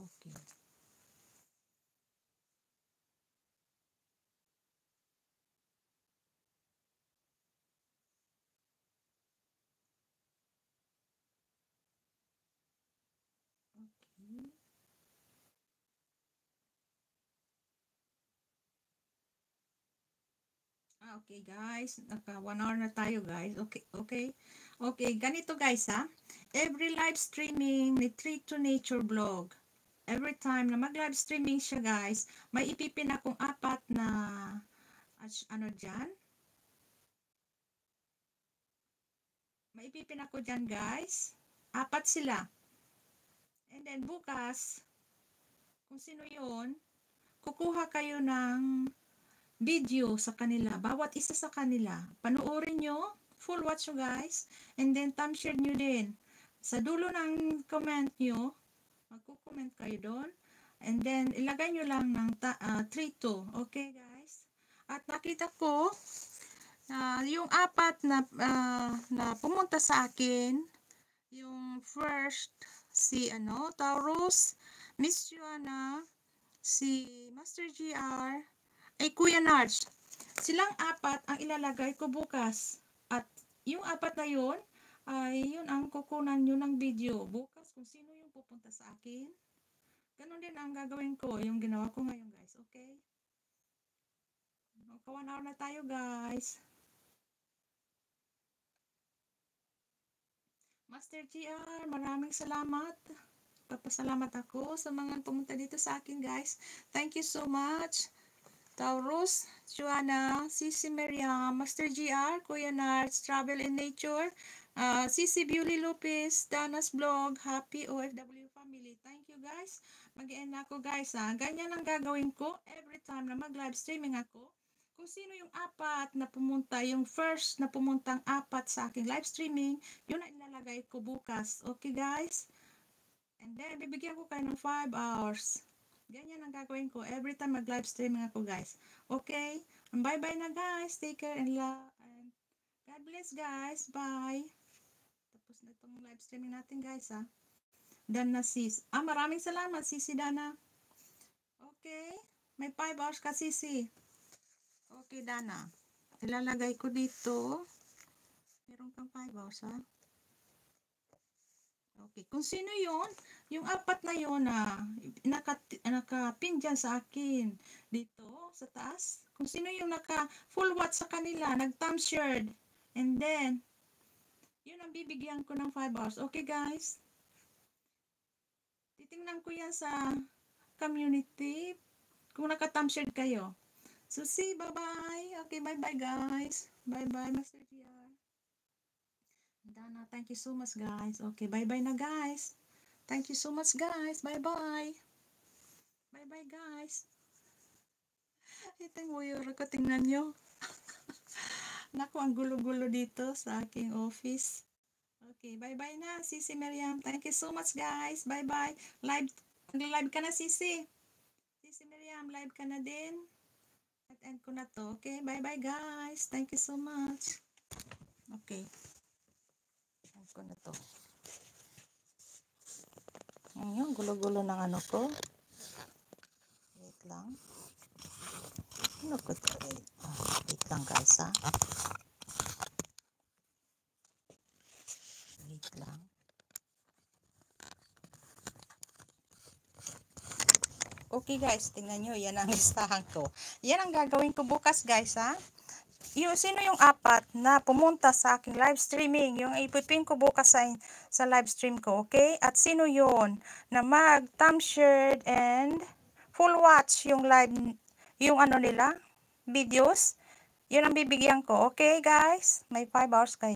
Okay. Okay. Okay guys, naka 1 hour na tayo guys. Okay, okay. Okay, ganito guys ha. Every live streaming ni Treat to Nature Vlog. Every time na mag-live streaming siya guys, may ipipin akong 4 na ano dyan. May ipipin ako dyan guys. 4 sila. And then bukas, kung sino yun, kukuha kayo ng video sa kanila. Bawat isa sa kanila. Panoorin nyo. Full watch nyo guys. And then thumb share nyo din. Sa dulo ng comment nyo, magko-comment kayo doon. And then ilagay nyo lang ng 3-2. Okay guys? At nakita ko yung 4 na pumunta sa akin, yung first si Taurus, Miss Joanna, si Master GR, ay Kuya Narj. Silang 4 ang ilalagay ko bukas. At yung 4 na yun, ay yun ang kukunan nyo ng video. Bukas kung sino yung pupunta sa akin. Ganun din ang gagawin ko, yung ginawa ko ngayon guys. Okay? Magka 1 hour na tayo guys. Master GR, maraming salamat. Papasalamat ako sa mga pumunta dito sa akin guys. Thank you so much. Taurus, Joanna, Sisi Miriam, Master GR, Kuya Nards, Travel in Nature, Sisi Beauty Lopez, Dana's Vlog, Happy OFW Family. Thank you guys. Mag-end na ako guys ha. Ganyan ang gagawin ko every time na mag-live streaming ako. Kung sino yung 4 na pumunta, yung first na pumuntang 4 sa aking live streaming, yun ang ilalagay ko bukas. Okay guys? And then, bibigyan ko kayo ng 5 hours. Ganyan ang gagawin ko every time mag-live streaming ako guys. Okay? Bye-bye na guys. Take care and love. And God bless guys. Bye. Tapos na itong live streaming natin guys ha. Dana sis. Maraming salamat Sisi Dana. Okay? May 5 hours ka Sisi. Okay Dana. Ilalagay ko dito. Meron kang 5 hours ha. Okay, kung sino yon, yung 4 na yon na nakapin dyan sa akin, dito sa taas, kung sino yung naka full watch sa kanila, nag-thumb shared, and then, yun ang bibigyan ko ng 5 hours. Okay guys? Titingnan ko yan sa community, kung naka-thumb shared kayo. So, see, bye-bye. Okay, bye-bye guys. Bye-bye, Master GR. Dana, thank you so much guys. Okay, bye-bye na guys. Thank you so much guys. Bye-bye. Bye-bye guys. Itong wire ko, tingnan nyo. Naku, ang gulo-gulo dito sa aking office. Okay, bye-bye na, Sisi Miriam. Thank you so much guys. Bye-bye. Live ka na, Sisi. Sisi Miriam, live ka na din. At end ko na to. Okay, bye-bye guys. Thank you so much. Okay. End ko na to. Ngayon, gulo-gulo ng ano ko. Wait lang. Ano ko to? Wait lang guys ha. Wait lang. Okay guys, tingnan nyo. Yan ang listahan ko. Yan ang gagawin ko bukas guys ha. Sino yung 4 na pumunta sa aking live streaming, yung ipipin ko bukas sa live stream ko, okay? At sino yun na mag-thumb shared and full watch yung live, yung ano nila, videos, yun ang bibigyan ko, okay guys? May 5 hours kayo.